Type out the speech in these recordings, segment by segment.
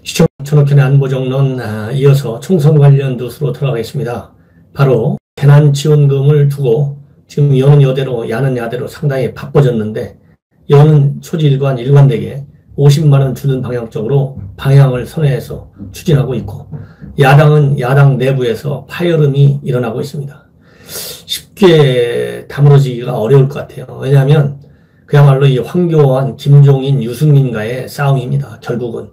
시청 천옥현의 안보정론 이어서 총선 관련 뉴스로 들어가겠습니다. 바로 재난지원금을 두고 지금 여는 여대로 야는 야대로 상당히 바빠졌는데 여는 초지일관 일관되게 50만 원 주는 방향적으로 방향을 선회해서 추진하고 있고 야당은 야당 내부에서 파열음이 일어나고 있습니다. 쉽게 다물어지기가 어려울 것 같아요. 왜냐하면 그야말로 이 황교안, 김종인, 유승민과의 싸움입니다. 결국은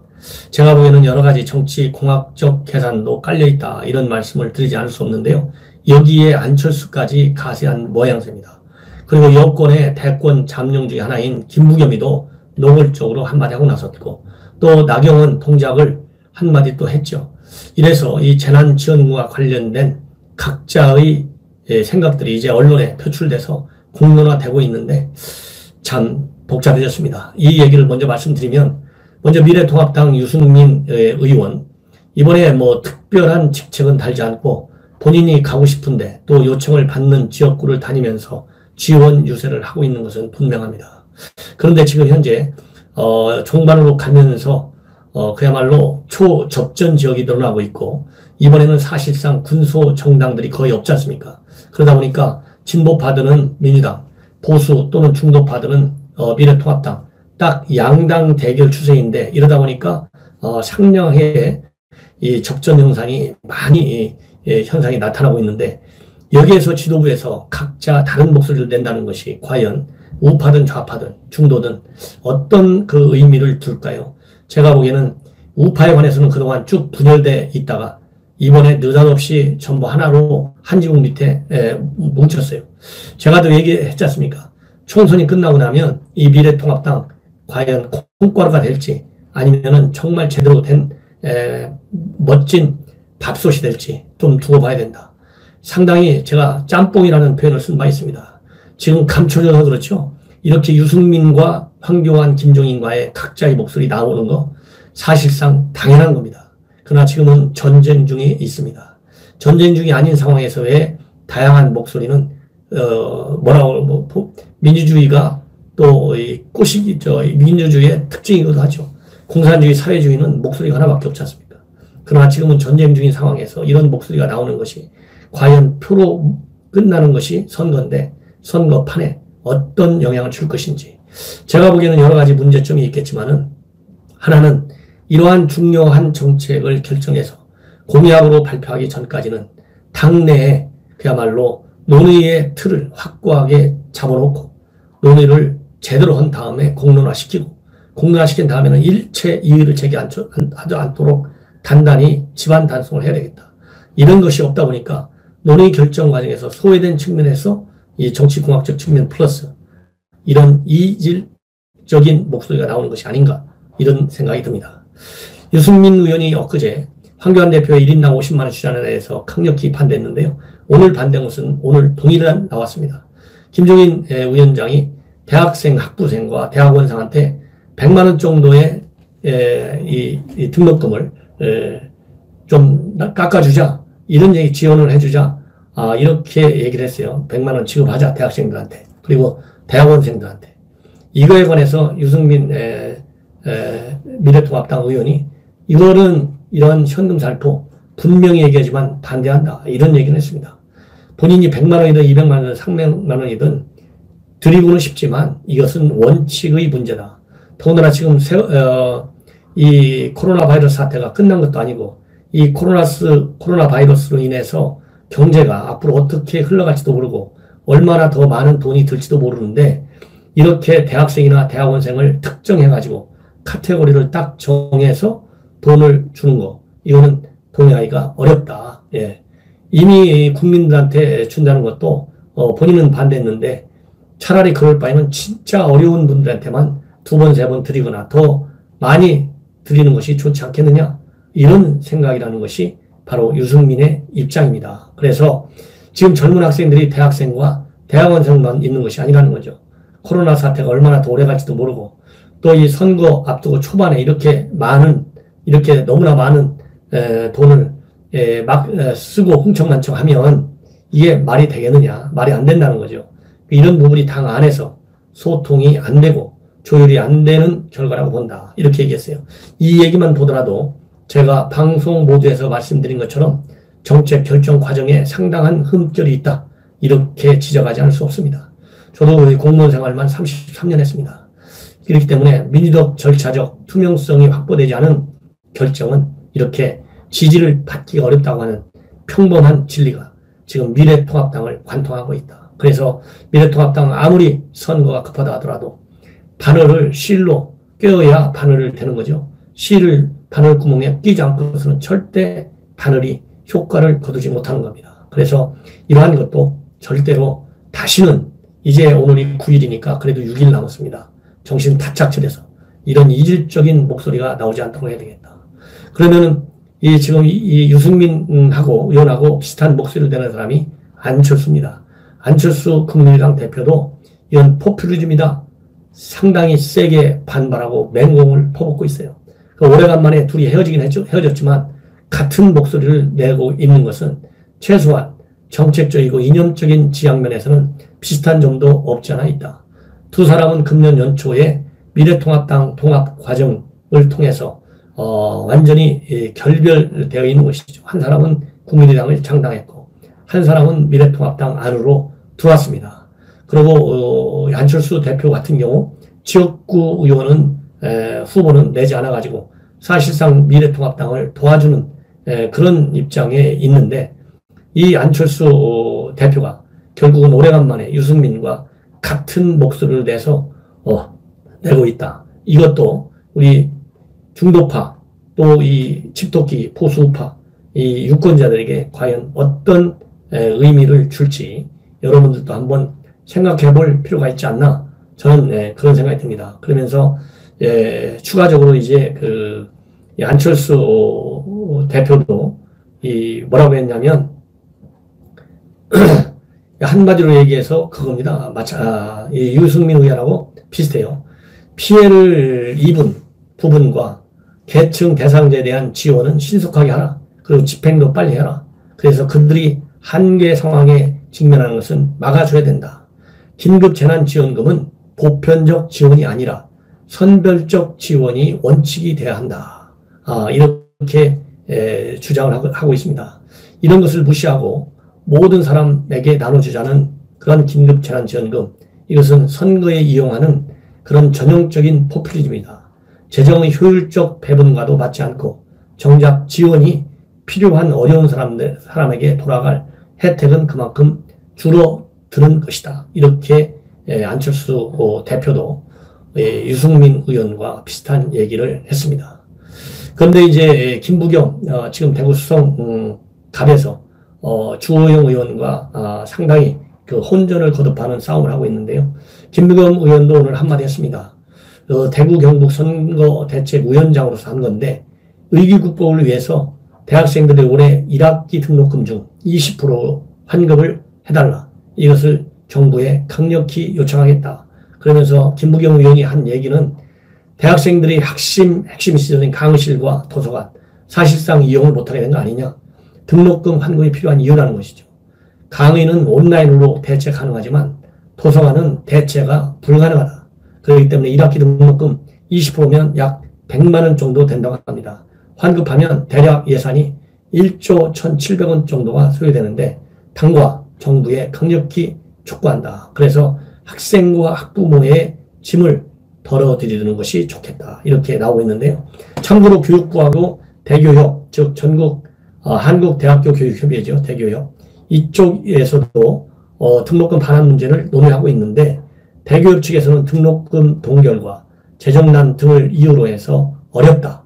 제가 보기에는 여러 가지 정치 공학적 계산도 깔려있다 이런 말씀을 드리지 않을 수 없는데요. 여기에 안철수까지 가세한 모양새입니다. 그리고 여권의 대권 잠룡 중에 하나인 김부겸이도 노골적으로 한마디 하고 나섰고 또 나경원 동작을 한마디 또 했죠. 이래서 이 재난지원금과 관련된 각자의 생각들이 이제 언론에 표출돼서 공론화되고 있는데 참 복잡해졌습니다. 이 얘기를 먼저 말씀드리면 먼저 미래통합당 유승민 의원 이번에 뭐 특별한 직책은 달지 않고 본인이 가고 싶은데 또 요청을 받는 지역구를 다니면서 지원 유세를 하고 있는 것은 분명합니다. 그런데 지금 현재 종반으로 가면서 그야말로 초접전 지역이 늘어나고 있고 이번에는 사실상 군소 정당들이 거의 없지 않습니까? 그러다 보니까 진보파들은 민주당, 보수 또는 중도파들은 미래통합당 딱 양당 대결 추세인데 이러다 보니까 상당하게 이 접전 현상이 많이 현상이 나타나고 있는데 여기에서 지도부에서 각자 다른 목소리를 낸다는 것이 과연 우파든 좌파든 중도든 어떤 그 의미를 둘까요? 제가 보기에는 우파에 관해서는 그동안 쭉 분열돼 있다가 이번에 느닷없이 전부 하나로 한 지붕 밑에 뭉쳤어요. 제가 또 얘기했지 않습니까? 총선이 끝나고 나면 이 미래통합당 과연 콩가루가 될지 아니면은 정말 제대로 된 멋진 밥솥이 될지 좀 두고 봐야 된다. 상당히 제가 짬뽕이라는 표현을 쓴 바 있습니다. 지금 감춰져서 그렇죠. 이렇게 유승민과 황교안, 김종인과의 각자의 목소리 나오는 거 사실상 당연한 겁니다. 그러나 지금은 전쟁 중에 있습니다. 전쟁 중이 아닌 상황에서 왜 다양한 목소리는 민주주의가 또 이 꼬시기 민주주의의 특징이기도 하죠. 공산주의 사회주의는 목소리가 하나밖에 없지 않습니까? 그러나 지금은 전쟁 중인 상황에서 이런 목소리가 나오는 것이 과연 표로 끝나는 것이 선거인데 선거판에 어떤 영향을 줄 것인지 제가 보기에는 여러 가지 문제점이 있겠지만은 하나는 이러한 중요한 정책을 결정해서 공약으로 발표하기 전까지는 당내에 그야말로 논의의 틀을 확고하게 잡아놓고 논의를 제대로 한 다음에 공론화시키고 공론화시킨 다음에는 일체 이의를 제기하지 않도록 단단히 집안 단속을 해야 되겠다. 이런 것이 없다 보니까 논의 결정 과정에서 소외된 측면에서 이 정치공학적 측면 플러스 이런 이질적인 목소리가 나오는 것이 아닌가 이런 생각이 듭니다. 유승민 의원이 엊그제 황교안 대표의 1인당 50만 원 주장에 대해서 강력히 반대했는데요. 오늘 반대한 것은 오늘 동일한 나왔습니다. 김종인 위원장이 대학생, 학부생과 대학원생한테 100만 원 정도의 이 등록금을 좀 깎아주자 이런 얘기 지원을 해주자 이렇게 얘기를 했어요. 100만 원 지급하자 대학생들한테 그리고 대학원생들한테 이거에 관해서 유승민 미래통합당 의원이 이거는 이런 현금살포 분명히 얘기하지만 반대한다 이런 얘기를 했습니다. 본인이 100만 원이든 200만 원이든 300만 원이든 드리고는 싶지만 이것은 원칙의 문제다. 더군다나 지금 이 코로나 바이러스 사태가 끝난 것도 아니고 이 코로나 바이러스로 인해서 경제가 앞으로 어떻게 흘러갈지도 모르고 얼마나 더 많은 돈이 들지도 모르는데 이렇게 대학생이나 대학원생을 특정해가지고 카테고리를 딱 정해서 돈을 주는 거 이거는 동의하기가 어렵다. 예. 이미 국민들한테 준다는 것도 본인은 반대했는데 차라리 그럴 바에는 진짜 어려운 분들한테만 2번, 3번 드리거나 더 많이 드리는 것이 좋지 않겠느냐 이런 생각이라는 것이 바로 유승민의 입장입니다. 그래서 지금 젊은 학생들이 대학생과 대학원생만 있는 것이 아니라는 거죠. 코로나 사태가 얼마나 더 오래 갈지도 모르고 또 이 선거 앞두고 초반에 이렇게 너무나 많은 돈을 막 쓰고 흥청망청 하면 이게 말이 되겠느냐 말이 안 된다는 거죠. 이런 부분이 당 안에서 소통이 안 되고 조율이 안 되는 결과라고 본다. 이렇게 얘기했어요. 이 얘기만 보더라도 제가 방송 모두에서 말씀드린 것처럼 정책 결정 과정에 상당한 흠결이 있다. 이렇게 지적하지 않을 수 없습니다. 저도 공무원 생활만 33년 했습니다. 그렇기 때문에 민주적, 절차적 투명성이 확보되지 않은 결정은 이렇게 지지를 받기가 어렵다고 하는 평범한 진리가 지금 미래통합당을 관통하고 있다. 그래서 미래통합당 아무리 선거가 급하다 하더라도 바늘을 실로 꿰어야 바늘을 대는 거죠. 실을 바늘 구멍에 끼지 않고서는 절대 바늘이 효과를 거두지 못하는 겁니다. 그래서 이러한 것도 절대로 다시는 이제 오늘이 9일이니까 그래도 6일 남았습니다. 정신 바짝 차려서 이런 이질적인 목소리가 나오지 않도록 해야 되겠다. 그러면은 지금 이 유승민하고 의원하고 비슷한 목소리를 내는 사람이 안철수입니다. 안철수 국민의당 대표도 이런 포퓰리즘이다. 상당히 세게 반발하고 맹공을 퍼붓고 있어요. 오래간만에 둘이 헤어졌지만 같은 목소리를 내고 있는 것은 최소한 정책적이고 이념적인 지향면에서는 비슷한 점도 없지 않아 있다. 두 사람은 금년 연초에 미래통합당 통합 과정을 통해서 완전히 결별되어 있는 것이죠. 한 사람은 국민의당을 창당했고 한 사람은 미래통합당 안으로 들어왔습니다. 그리고 안철수 대표 같은 경우 지역구 의원은 후보는 내지 않아가지고 사실상 미래통합당을 도와주는 그런 입장에 있는데 이 안철수 대표가 결국은 오래간만에 유승민과 같은 목소리를 내서 내고 있다. 이것도 우리 중도파 또 이 집토끼 보수우파 이 유권자들에게 과연 어떤 의미를 줄지 여러분들도 한번 생각해 볼 필요가 있지 않나 저는 그런 생각이 듭니다. 그러면서 추가적으로 이제 이 안철수 대표도 뭐라고 했냐면 한마디로 얘기해서 그겁니다. 이 유승민 의원하고 비슷해요. 피해를 입은 부분과 계층 대상자에 대한 지원은 신속하게 하라. 그리고 집행도 빨리 해라. 그래서 그들이 한계 상황에 직면하는 것은 막아줘야 된다. 긴급 재난지원금은 보편적 지원이 아니라 선별적 지원이 원칙이 돼야 한다. 이렇게 주장을 하고 있습니다. 이런 것을 무시하고 모든 사람에게 나눠주자는 그런 긴급 재난지원금, 이것은 선거에 이용하는 그런 전형적인 포퓰리즘이다. 재정의 효율적 배분과도 맞지 않고 정작 지원이 필요한 어려운 사람에게 돌아갈 혜택은 그만큼 줄어드는 것이다. 이렇게 안철수 대표도 유승민 의원과 비슷한 얘기를 했습니다. 그런데 이제 김부겸 지금 대구 수성 갑에서 주호영 의원과 상당히 그 혼전을 거듭하는 싸움을 하고 있는데요. 김부겸 의원도 오늘 한마디 했습니다. 대구 경북 선거대책위원장으로서 한 건데 의기국복을 위해서 대학생들의 올해 1학기 등록금 중 20% 환급을 해달라. 이것을 정부에 강력히 요청하겠다. 그러면서 김부겸 의원이 한 얘기는 대학생들이 핵심 시설인 강의실과 도서관 사실상 이용을 못하게 된 거 아니냐. 등록금 환급이 필요한 이유라는 것이죠. 강의는 온라인으로 대체 가능하지만 도서관은 대체가 불가능하다. 그렇기 때문에 1학기 등록금 20%면 약 100만 원 정도 된다고 합니다. 환급하면 대략 예산이 1조 1,700원 정도가 소요되는데 당과 정부에 강력히 촉구한다. 그래서 학생과 학부모의 짐을 덜어드리는 것이 좋겠다. 이렇게 나오고 있는데요. 참고로 교육부하고 대교협, 즉 전국 한국대학교 교육협의회죠. 대교협. 이쪽에서도 등록금 반환 문제를 논의하고 있는데 대교협 측에서는 등록금 동결과 재정난 등을 이유로 해서 어렵다.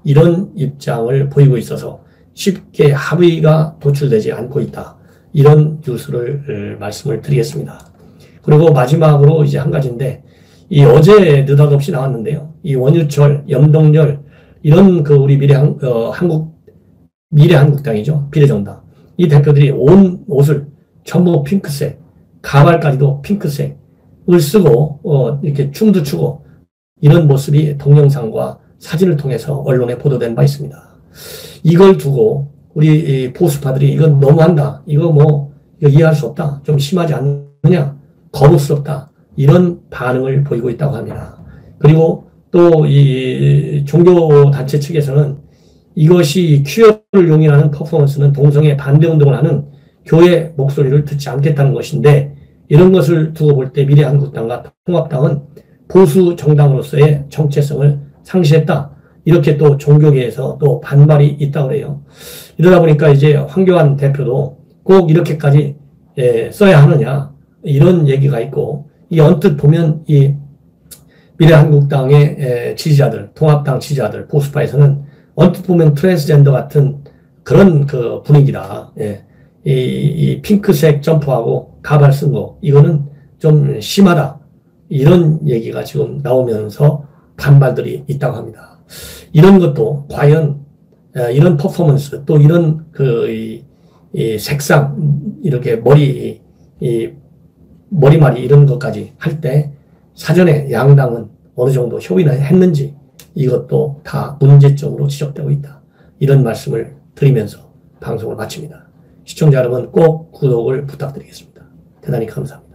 이런 입장을 보이고 있어서 쉽게 합의가 도출되지 않고 있다. 이런 뉴스를 말씀을 드리겠습니다. 그리고 마지막으로 이제 한 가지인데 이 어제 느닷없이 나왔는데요. 이 원유철, 염동열 이런 우리 미래한국당이죠. 비례정당. 이 대표들이 온 옷을 전부 핑크색, 가발까지도 핑크색을 쓰고 이렇게 춤도 추고 이런 모습이 동영상과 사진을 통해서 언론에 보도된 바 있습니다. 이걸 두고 우리 보수파들이 이건 너무한다. 이거 이해할 수 없다. 좀 심하지 않느냐. 거북스럽다. 이런 반응을 보이고 있다고 합니다. 그리고 또 이 종교단체 측에서는 이것이 퀴어를 용인하는 퍼포먼스는 동성애 반대운동을 하는 교회 목소리를 듣지 않겠다는 것인데, 이런 것을 두고 볼 때 미래한국당과 통합당은 보수 정당으로서의 정체성을 상실했다. 이렇게 또 종교계에서 또 반발이 있다고 그래요. 이러다 보니까 이제 황교안 대표도 꼭 이렇게까지 써야 하느냐, 이런 얘기가 있고, 이 언뜻 보면 이 미래한국당의 지지자들, 통합당 지지자들, 보수파에서는 언뜻 보면 트랜스젠더 같은 그런 그 분위기다. 이 핑크색 점프하고 가발 쓴 거, 이거는 좀 심하다. 이런 얘기가 지금 나오면서 반발들이 있다고 합니다. 이런 것도 과연 이런 퍼포먼스, 또 이런 이 색상, 이렇게 머리말이 이런 것까지 할 때 사전에 양당은 어느 정도 협의를 했는지, 이것도 다 문제점으로 지적되고 있다. 이런 말씀을 드리면서 방송을 마칩니다. 시청자 여러분 꼭 구독을 부탁드리겠습니다. 대단히 감사합니다.